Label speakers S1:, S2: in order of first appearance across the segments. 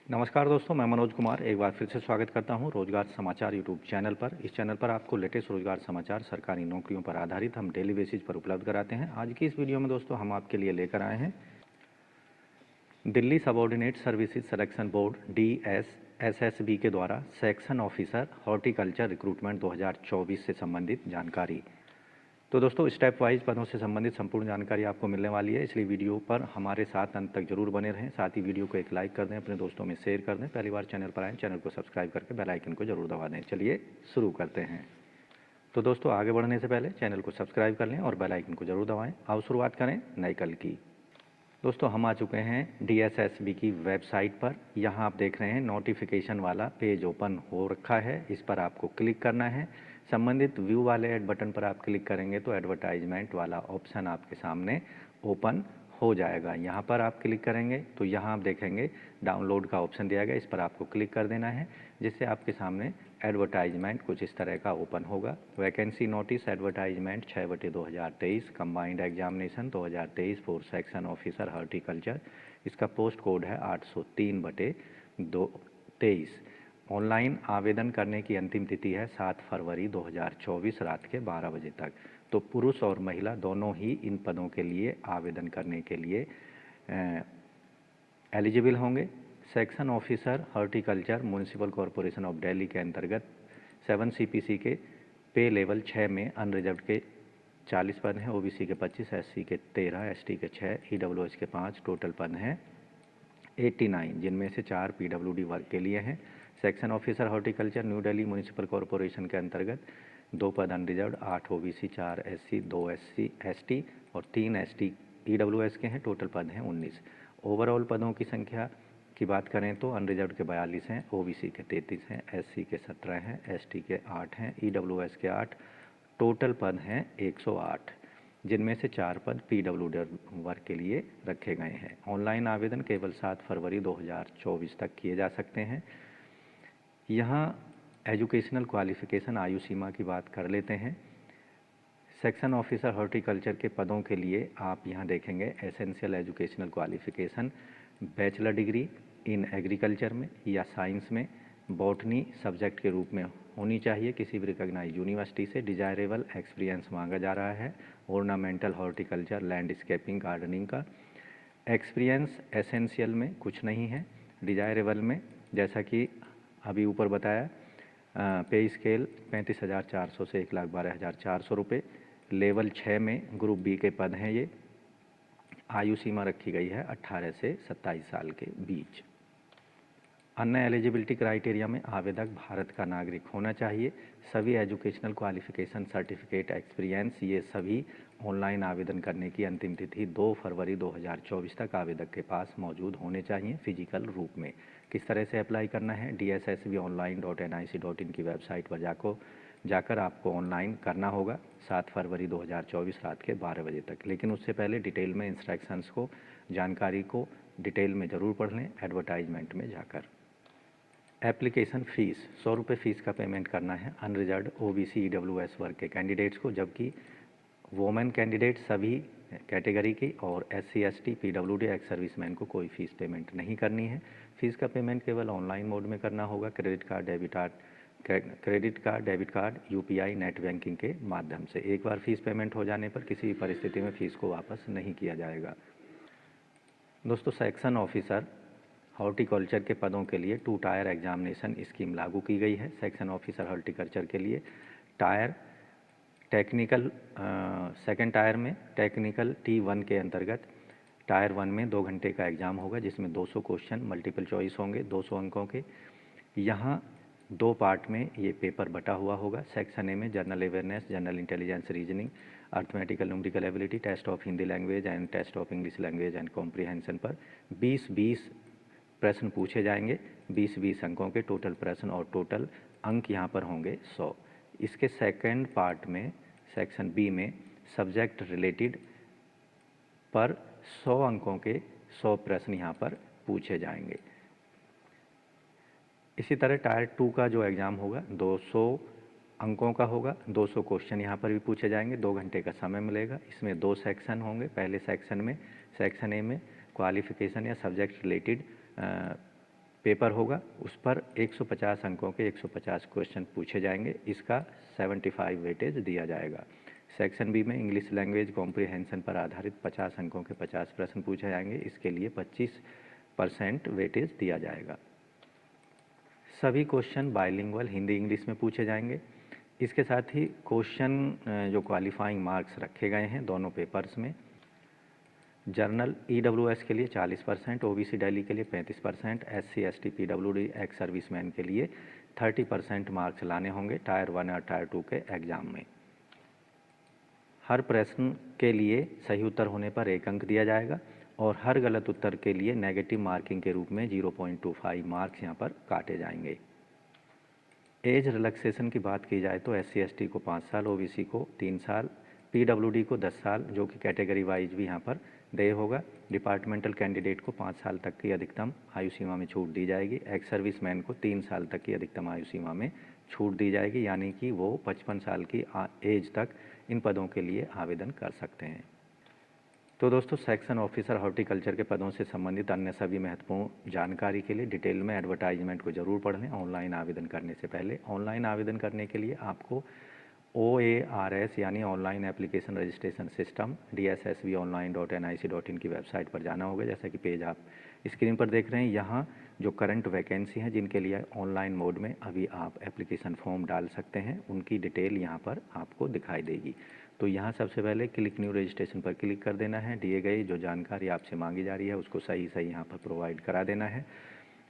S1: नमस्कार दोस्तों, मैं मनोज कुमार एक बार फिर से स्वागत करता हूं रोजगार समाचार यूट्यूब चैनल पर। इस चैनल पर आपको लेटेस्ट रोजगार समाचार सरकारी नौकरियों पर आधारित हम डेली बेसिस पर उपलब्ध कराते हैं। आज की इस वीडियो में दोस्तों हम आपके लिए लेकर आए हैं Delhi subordinate services selection board DSSSB के द्वारा सेक्शन ऑफिसर हॉर्टिकल्चर रिक्रूटमेंट 2024 से संबंधित जानकारी। तो दोस्तों स्टेप वाइज पदों से संबंधित संपूर्ण जानकारी आपको मिलने वाली है, इसलिए वीडियो पर हमारे साथ अंत तक जरूर बने रहें। साथ ही वीडियो को एक लाइक कर दें, अपने दोस्तों में शेयर कर दें। पहली बार चैनल पर आएँ, चैनल को सब्सक्राइब करके बेल आइकन को जरूर दबा दें। चलिए शुरू करते हैं। तो दोस्तों आगे बढ़ने से पहले चैनल को सब्सक्राइब कर लें और बेल आइकन को जरूर दबाएँ। आओ शुरुआत करें नए कल की। दोस्तों हम आ चुके हैं DSSB की वेबसाइट पर। यहाँ आप देख रहे हैं नोटिफिकेशन वाला पेज ओपन हो रखा है, इस पर आपको क्लिक करना है। संबंधित व्यू वाले ऐड बटन पर आप क्लिक करेंगे तो एडवर्टाइजमेंट वाला ऑप्शन आपके सामने ओपन हो जाएगा। यहाँ पर आप क्लिक करेंगे तो यहाँ आप देखेंगे डाउनलोड का ऑप्शन दिया गया, इस पर आपको क्लिक कर देना है, जिससे आपके सामने एडवर्टाइजमेंट कुछ इस तरह का ओपन होगा। Vacancy notice advertisement 6/2023 combined examination 2023 for section officer horticulture. इसका पोस्ट कोड है 803/23। ऑनलाइन आवेदन करने की अंतिम तिथि है 7 फरवरी 2024 रात के 12 बजे तक। तो पुरुष और महिला दोनों ही इन पदों के लिए आवेदन करने के लिए एलिजिबल होंगे। Section officer horticulture municipal corporation of Delhi के अंतर्गत 7 CPC के पे लेवल 6 में अनरिजर्व के 40 पद हैं, OBC के 25, SC के 13, ST के 6, EWS के 5, टोटल पद हैं 89, जिनमें से 4 PWD वर्ग के लिए हैं। Section officer horticulture new Delhi municipal corporation के अंतर्गत 2 पद unreserved, 8 OBC, 4 SC, 2 SC ST और 3 ST EWS के हैं, टोटल पद हैं 19। ओवरऑल पदों की संख्या की बात करें तो अनरिजर्व के 42 हैं, OBC के 33 हैं, SC के 17 हैं, ST के 8 हैं, EWS के 8, टोटल पद हैं 108, जिनमें से 4 पद PWD वर्ग के लिए रखे गए हैं। ऑनलाइन आवेदन केवल 7 फरवरी 2024 तक किए जा सकते हैं। यहाँ एजुकेशनल क्वालिफ़िकेशन आयु सीमा की बात कर लेते हैं। सेक्शन ऑफिसर हॉर्टिकल्चर के पदों के लिए आप यहाँ देखेंगे essential educational qualification bachelor degree in agriculture में या साइंस में बॉटनी सब्जेक्ट के रूप में होनी चाहिए किसी भी रिकॉग्नाइज यूनिवर्सिटी से। डिजायरेबल एक्सपीरियंस मांगा जा रहा है ऑर्नामेंटल हॉर्टिकल्चर लैंडस्केपिंग गार्डनिंग का। एक्सपीरियंस एसेंशियल में कुछ नहीं है, डिजायरेबल में जैसा कि अभी ऊपर बताया पे स्केल 35,400 से 1,12,400 रुपये। लेवल 6 में ग्रुप B के पद हैं ये। आयु सीमा रखी गई है 18 से 27 साल के बीच। अन्य एलिजिबिलिटी क्राइटेरिया में आवेदक भारत का नागरिक होना चाहिए। सभी एजुकेशनल क्वालिफ़िकेशन सर्टिफिकेट एक्सपीरियंस ये सभी ऑनलाइन आवेदन करने की अंतिम तिथि 2 फरवरी 2024 तक आवेदक के पास मौजूद होने चाहिए फिजिकल रूप में। किस तरह से अप्लाई करना है, DSSBonline.nic.in की वेबसाइट पर जाकर आपको ऑनलाइन करना होगा 7 फरवरी 2024 रात के 12 बजे तक। लेकिन उससे पहले डिटेल में इंस्ट्रक्शंस को, जानकारी को डिटेल में ज़रूर पढ़ लें एडवर्टाइजमेंट में जाकर। एप्लीकेशन फ़ीस 100 रुपये फ़ीस का पेमेंट करना है अनरिजर्व OBC EWS वर्ग के कैंडिडेट्स को, जबकि वोमेन कैंडिडेट सभी कैटेगरी की और SC ST PWD ex serviceman को कोई फ़ीस पेमेंट नहीं करनी है। फ़ीस का पेमेंट केवल ऑनलाइन मोड में करना होगा credit card, debit card, UPI, net banking के माध्यम से। एक बार फ़ीस पेमेंट हो जाने पर किसी भी परिस्थिति में फ़ीस को वापस नहीं किया जाएगा। दोस्तों सेक्शन ऑफिसर हॉर्टिकल्चर के पदों के लिए 2 टायर एग्जामिनेशन स्कीम लागू की गई है। सेक्शन ऑफिसर हॉर्टिकल्चर के लिए टायर टेक्निकल सेकंड टायर में टेक्निकल T1 के अंतर्गत टायर 1 में 2 घंटे का एग्ज़ाम होगा, जिसमें 200 क्वेश्चन मल्टीपल चॉइस होंगे 200 अंकों के। यहाँ 2 पार्ट में ये पेपर बटा हुआ होगा। सेक्शन ए में general awareness, general intelligence, reasoning, arithmetical numerical ability, test of Hindi language and test of English language and comprehension पर 20-20 प्रश्न पूछे जाएंगे। 20-20 अंकों के टोटल प्रश्न और टोटल अंक यहाँ पर होंगे 100। इसके सेकंड पार्ट में सेक्शन बी में सब्जेक्ट रिलेटेड पर 100 अंकों के 100 प्रश्न यहाँ पर पूछे जाएंगे। इसी तरह टायर 2 का जो एग्ज़ाम होगा 200 अंकों का होगा, 200 क्वेश्चन यहाँ पर भी पूछे जाएंगे, 2 घंटे का समय मिलेगा। इसमें 2 सेक्शन होंगे। पहले सेक्शन में सेक्शन ए में क्वालिफ़िकेशन या सब्जेक्ट रिलेटेड पेपर होगा, उस पर 150 अंकों के 150 क्वेश्चन पूछे जाएंगे। इसका 75 वेटेज दिया जाएगा। सेक्शन बी में इंग्लिश लैंग्वेज कॉम्प्रिहेंशन पर आधारित 50 अंकों के 50 प्रश्न पूछे जाएंगे। इसके लिए 25% वेटेज दिया जाएगा। सभी क्वेश्चन बाइलिंगुअल हिंदी इंग्लिश में पूछे जाएंगे। इसके साथ ही क्वेश्चन जो क्वालिफाइंग मार्क्स रखे गए हैं दोनों पेपर्स में, जर्नल EWS के लिए 40%, OBC दिल्ली के लिए 35%, SC ST PWD ex serviceman के लिए 30% मार्क्स लाने होंगे टायर 1 और टायर 2 के एग्ज़ाम में। हर प्रश्न के लिए सही उत्तर होने पर 1 अंक दिया जाएगा और हर गलत उत्तर के लिए नेगेटिव मार्किंग के रूप में 0.25 मार्क्स यहाँ पर काटे जाएंगे। एज रिलैक्सेशन की बात की जाए तो SC ST को 5 साल, OBC को 3 साल, PWD को 10 साल, जो कि कैटेगरी वाइज भी यहाँ पर देय होगा। डिपार्टमेंटल कैंडिडेट को 5 साल तक की अधिकतम आयु सीमा में छूट दी जाएगी। एक्स सर्विसमैन को 3 साल तक की अधिकतम आयु सीमा में छूट दी जाएगी, यानी कि वो 55 साल की एज तक इन पदों के लिए आवेदन कर सकते हैं। तो दोस्तों, सेक्शन ऑफिसर हॉर्टिकल्चर के पदों से संबंधित अन्य सभी महत्वपूर्ण जानकारी के लिए डिटेल में एडवर्टाइजमेंट को ज़रूर पढ़ लें ऑनलाइन आवेदन करने से पहले। ऑनलाइन आवेदन करने के लिए आपको OARS यानी online application registration system DSSBonline.nic.in की वेबसाइट पर जाना होगा। जैसा कि पेज आप स्क्रीन पर देख रहे हैं, यहाँ जो करंट वैकेंसी हैं जिनके लिए ऑनलाइन मोड में अभी आप एप्लीकेशन फॉर्म डाल सकते हैं, उनकी डिटेल यहाँ पर आपको दिखाई देगी। तो यहाँ सबसे पहले क्लिक न्यू रजिस्ट्रेशन पर क्लिक कर देना है। दिए गए जो जानकारी आपसे मांगी जा रही है उसको सही यहाँ पर प्रोवाइड करा देना है।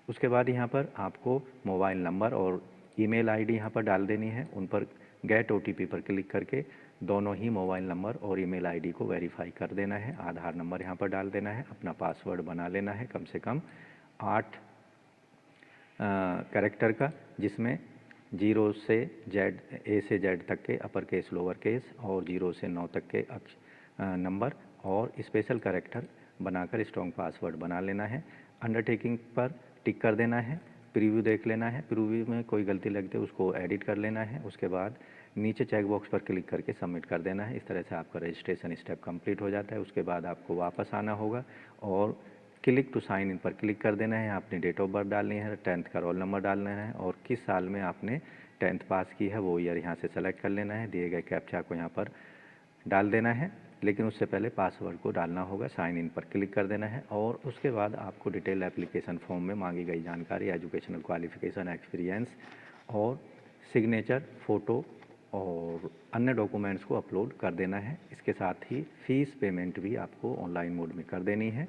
S1: उसके बाद यहाँ पर आपको मोबाइल नंबर और ईमेल आईडी यहाँ पर डाल देनी है। उन पर गेट OTP पर क्लिक करके दोनों ही मोबाइल नंबर और ईमेल आईडी को वेरीफाई कर देना है। आधार नंबर यहाँ पर डाल देना है। अपना पासवर्ड बना लेना है कम से कम 8 कैरेक्टर का, जिसमें 0 से Z, A से Z तक के अपर केस लोअर केस और 0 से 9 तक के नंबर और स्पेशल कैरेक्टर बनाकर स्ट्रॉन्ग पासवर्ड बना लेना है। अंडरटेकिंग पर टिक कर देना है। प्रीव्यू देख लेना है। प्रीव्यू में कोई गलती लगती है उसको एडिट कर लेना है। उसके बाद नीचे चेक बॉक्स पर क्लिक करके सबमिट कर देना है। इस तरह से आपका रजिस्ट्रेशन स्टेप कंप्लीट हो जाता है। उसके बाद आपको वापस आना होगा और क्लिक टू साइन इन पर क्लिक कर देना है। अपनी डेट ऑफ बर्थ डालनी है, 10th का रोल नंबर डालना है और किस साल में आपने 10th पास की है वो ईयर यहाँ से सेलेक्ट कर लेना है। दिए गए कैप्चा को यहाँ पर डाल देना है, लेकिन उससे पहले पासवर्ड को डालना होगा। साइन इन पर क्लिक कर देना है और उसके बाद आपको डिटेल एप्लीकेशन फॉर्म में मांगी गई जानकारी, एजुकेशनल क्वालिफिकेशन, एक्सपीरियंस और सिग्नेचर, फ़ोटो और अन्य डॉक्यूमेंट्स को अपलोड कर देना है। इसके साथ ही फ़ीस पेमेंट भी आपको ऑनलाइन मोड में कर देनी है।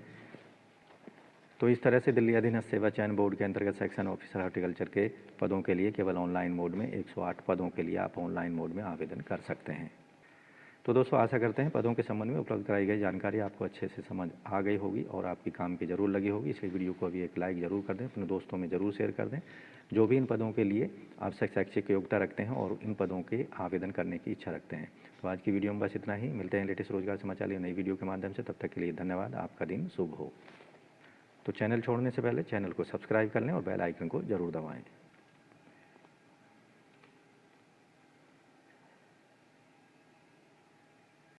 S1: तो इस तरह से दिल्ली अधीनस्थ सेवा चयन बोर्ड के अंतर्गत सेक्शन ऑफिसर हॉर्टिकल्चर के पदों के लिए केवल ऑनलाइन मोड में 108 पदों के लिए आप ऑनलाइन मोड में आवेदन कर सकते हैं। तो दोस्तों, आशा करते हैं पदों के संबंध में उपलब्ध कराई गई जानकारी आपको अच्छे से समझ आ गई होगी और आपकी काम की ज़रूर लगी होगी। इसलिए वीडियो को अभी एक लाइक ज़रूर कर दें, अपने दोस्तों में ज़रूर शेयर कर दें जो भी इन पदों के लिए आवश्यक शैक्षिक योग्यता रखते हैं और इन पदों के आवेदन करने की इच्छा रखते हैं। तो आज की वीडियो में बस इतना ही। मिलते हैं लेटेस्ट रोजगार समाचार नई वीडियो के माध्यम से। तब तक के लिए धन्यवाद। आपका दिन शुभ हो। तो चैनल छोड़ने से पहले चैनल को सब्सक्राइब कर लें और बेल आइकन को ज़रूर दबाएँ।